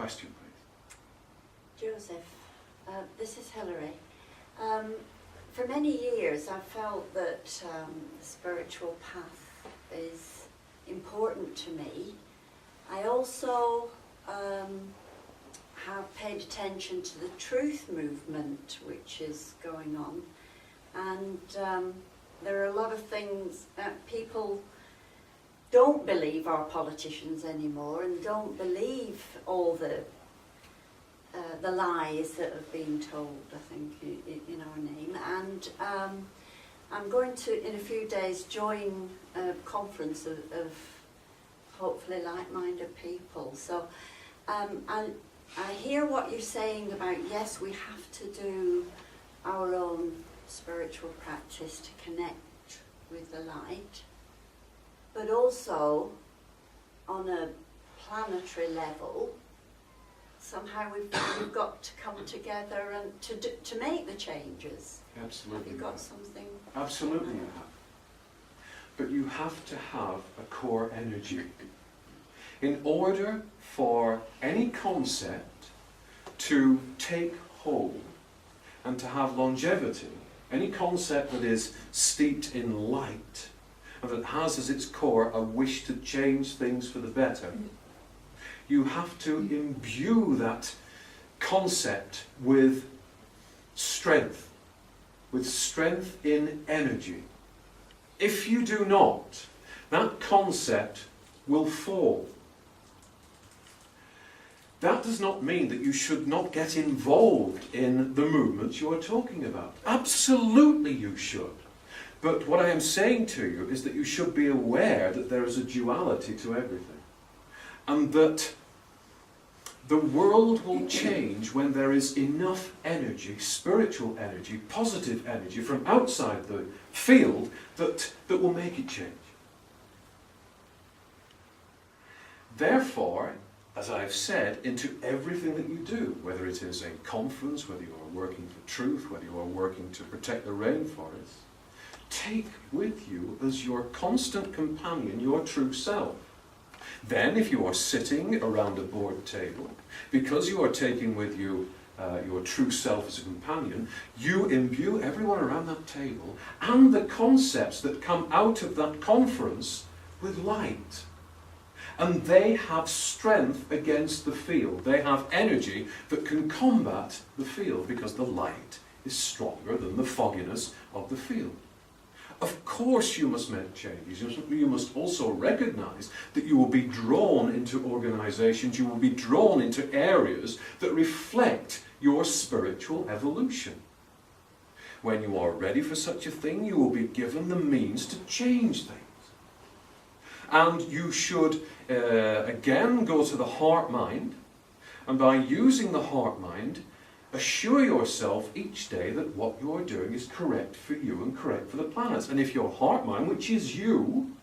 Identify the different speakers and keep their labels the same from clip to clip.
Speaker 1: question, please.
Speaker 2: Joseph, this is Hilary. For many years I felt that the spiritual path is important to me. I also have paid attention to the truth movement which is going on, and there are a lot of things that people don't believe our politicians anymore, and don't believe all the lies that have been told, I think, in our name. And I'm going to, in a few days, join a conference of hopefully like-minded people. So I hear what you're saying about, yes, we have to do our own spiritual practice to connect with the light, but also on a planetary level, somehow we've got to come together and to make the changes.
Speaker 1: Absolutely.
Speaker 2: Have you got something?
Speaker 1: Absolutely you have. But you have to have a core energy. In order for any concept to take hold and to have longevity, any concept that is steeped in light and that has as its core a wish to change things for the better, you have to imbue that concept with strength in energy. If you do not, that concept will fall. That does not mean that you should not get involved in the movements you are talking about. Absolutely you should. But what I am saying to you is that you should be aware that there is a duality to everything. And that the world will change when there is enough energy, spiritual energy, positive energy from outside the field that will make it change. Therefore, as I've said, into everything that you do, whether it is a conference, whether you are working for truth, whether you are working to protect the rainforest, take with you as your constant companion your true self. Then, if you are sitting around a board table, because you are taking with you your true self as a companion, you imbue everyone around that table and the concepts that come out of that conference with light. And they have strength against the field. They have energy that can combat the field because the light is stronger than the fogginess of the field. Of course you must make changes. You must also recognize that you will be drawn into organizations, you will be drawn into areas that reflect your spiritual evolution. When you are ready for such a thing, you will be given the means to change things. And you should, again, go to the heart-mind, and by using the heart-mind, assure yourself each day that what you are doing is correct for you and correct for the planet. And if your heart-mind, which is you,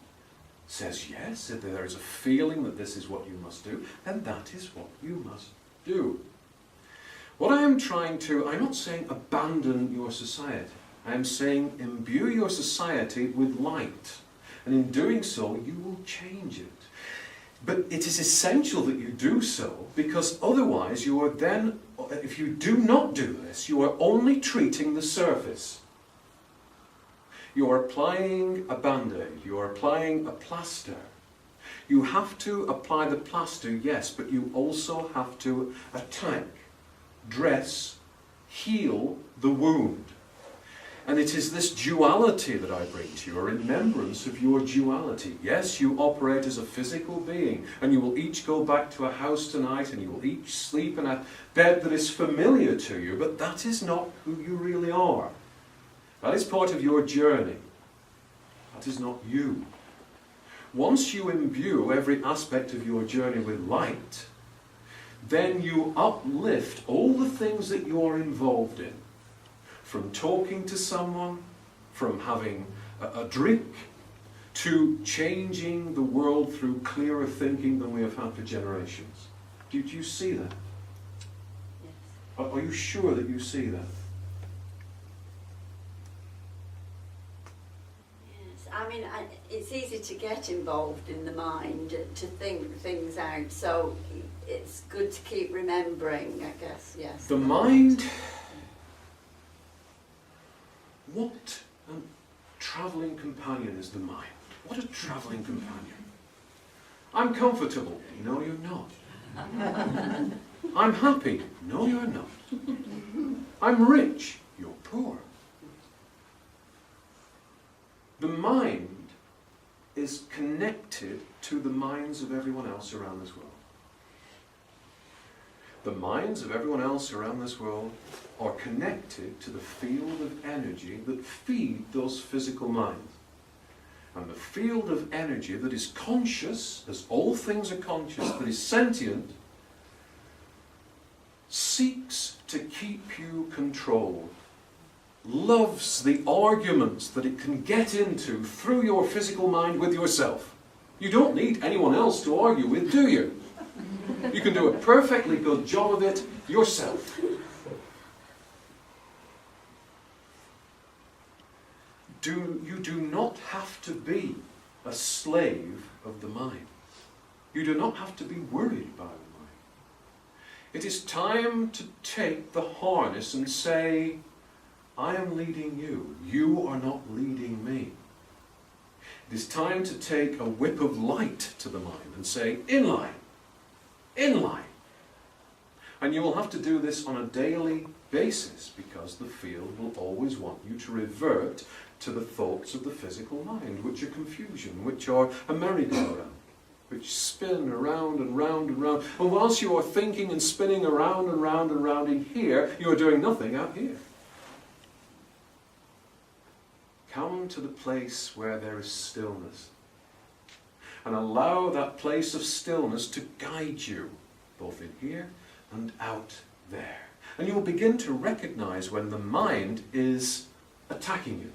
Speaker 1: says yes, if there is a feeling that this is what you must do, then that is what you must do. What I am trying to, I'm not saying abandon your society. I am saying imbue your society with light. And in doing so, you will change it. But it is essential that you do so, because otherwise you are then, if you do not do this, you are only treating the surface. You are applying a band-aid, you are applying a plaster. You have to apply the plaster, yes, but you also have to attack, dress, heal the wound. And it is this duality that I bring to you, a remembrance of your duality. Yes, you operate as a physical being, and you will each go back to a house tonight, and you will each sleep in a bed that is familiar to you, but that is not who you really are. That is part of your journey. That is not you. Once you imbue every aspect of your journey with light, then you uplift all the things that you are involved in. From talking to someone, from having a drink, to changing the world through clearer thinking than we have had for generations. Do you see that?
Speaker 2: Yes.
Speaker 1: Are you sure that you see that?
Speaker 2: Yes. I mean, it's easy to get involved in the mind, to think things out, so it's good to keep remembering, I guess, yes.
Speaker 1: The mind, what a travelling companion is the mind. What a travelling companion. I'm comfortable. No, you're not. I'm happy. No, you're not. I'm rich. You're poor. The mind is connected to the minds of everyone else around this world. The minds of everyone else around this world are connected to the field of energy that feed those physical minds. And the field of energy that is conscious, as all things are conscious, that is sentient, seeks to keep you controlled, loves the arguments that it can get into through your physical mind with yourself. You don't need anyone else to argue with, do you? You can do a perfectly good job of it yourself. You do not have to be a slave of the mind. You do not have to be worried by the mind. It is time to take the harness and say, I am leading you. You are not leading me. It is time to take a whip of light to the mind and say, in line. In line. And you will have to do this on a daily basis because the field will always want you to revert to the thoughts of the physical mind, which are confusion, which are a merry-go-round, which spin around and round and round. And whilst you are thinking and spinning around and round and round in here, you are doing nothing out here. Come to the place where there is stillness. And allow that place of stillness to guide you, both in here and out there. And you will begin to recognize when the mind is attacking you.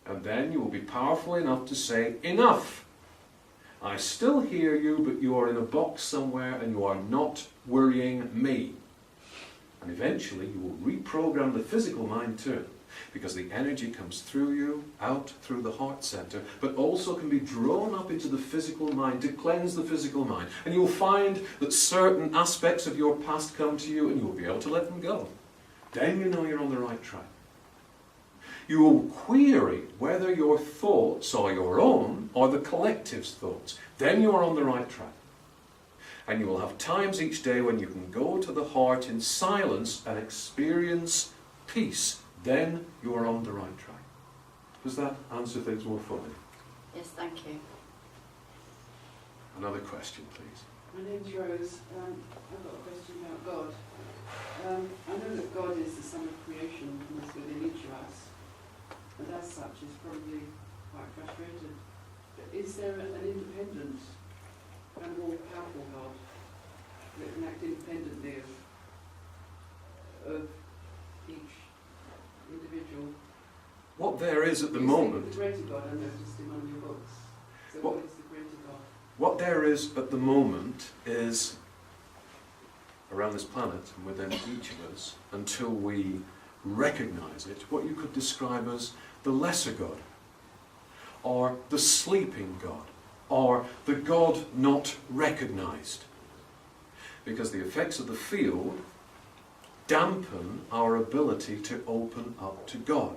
Speaker 1: And then you will be powerful enough to say, enough! I still hear you, but you are in a box somewhere and you are not worrying me. And eventually you will reprogram the physical mind too. Because the energy comes through you, out through the heart center, but also can be drawn up into the physical mind to cleanse the physical mind. And you will find that certain aspects of your past come to you and you will be able to let them go. Then you know you're on the right track. You will query whether your thoughts are your own or the collective's thoughts. Then you are on the right track. And you will have times each day when you can go to the heart in silence and experience peace. Then you are on the right track. Does that answer things more fully?
Speaker 2: Yes, thank you.
Speaker 1: Another question, please.
Speaker 3: My name's Rose. I've got a question about God. I know that God is the sum of creation and is within each of us, and as such is probably quite frustrated. But is there an independent, kind of all-powerful God that can act independently of each individual?
Speaker 1: What there is at the
Speaker 3: You
Speaker 1: moment...
Speaker 3: speak of the greater God, I noticed in one of your books. So what is the greater God?
Speaker 1: What there is at the moment is, around this planet and within each of us, until we recognize it, what you could describe as the lesser God, or the sleeping God, or the God not recognized. Because the effects of the field dampen our ability to open up to God.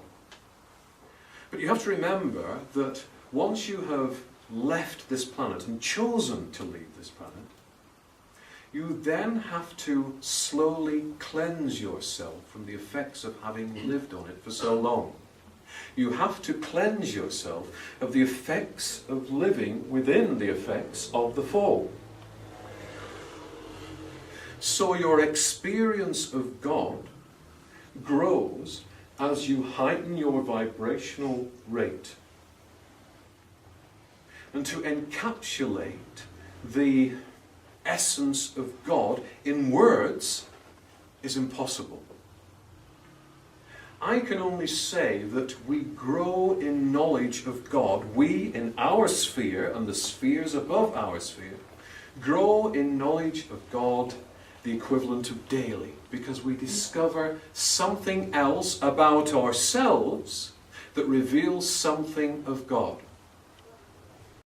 Speaker 1: But you have to remember that once you have left this planet and chosen to leave this planet, you then have to slowly cleanse yourself from the effects of having lived on it for so long. You have to cleanse yourself of the effects of living within the effects of the fall. So your experience of God grows as you heighten your vibrational rate. And to encapsulate the essence of God in words is impossible. I can only say that we grow in knowledge of God. We, in our sphere and the spheres above our sphere, grow in knowledge of God the equivalent of daily, because we discover something else about ourselves that reveals something of God.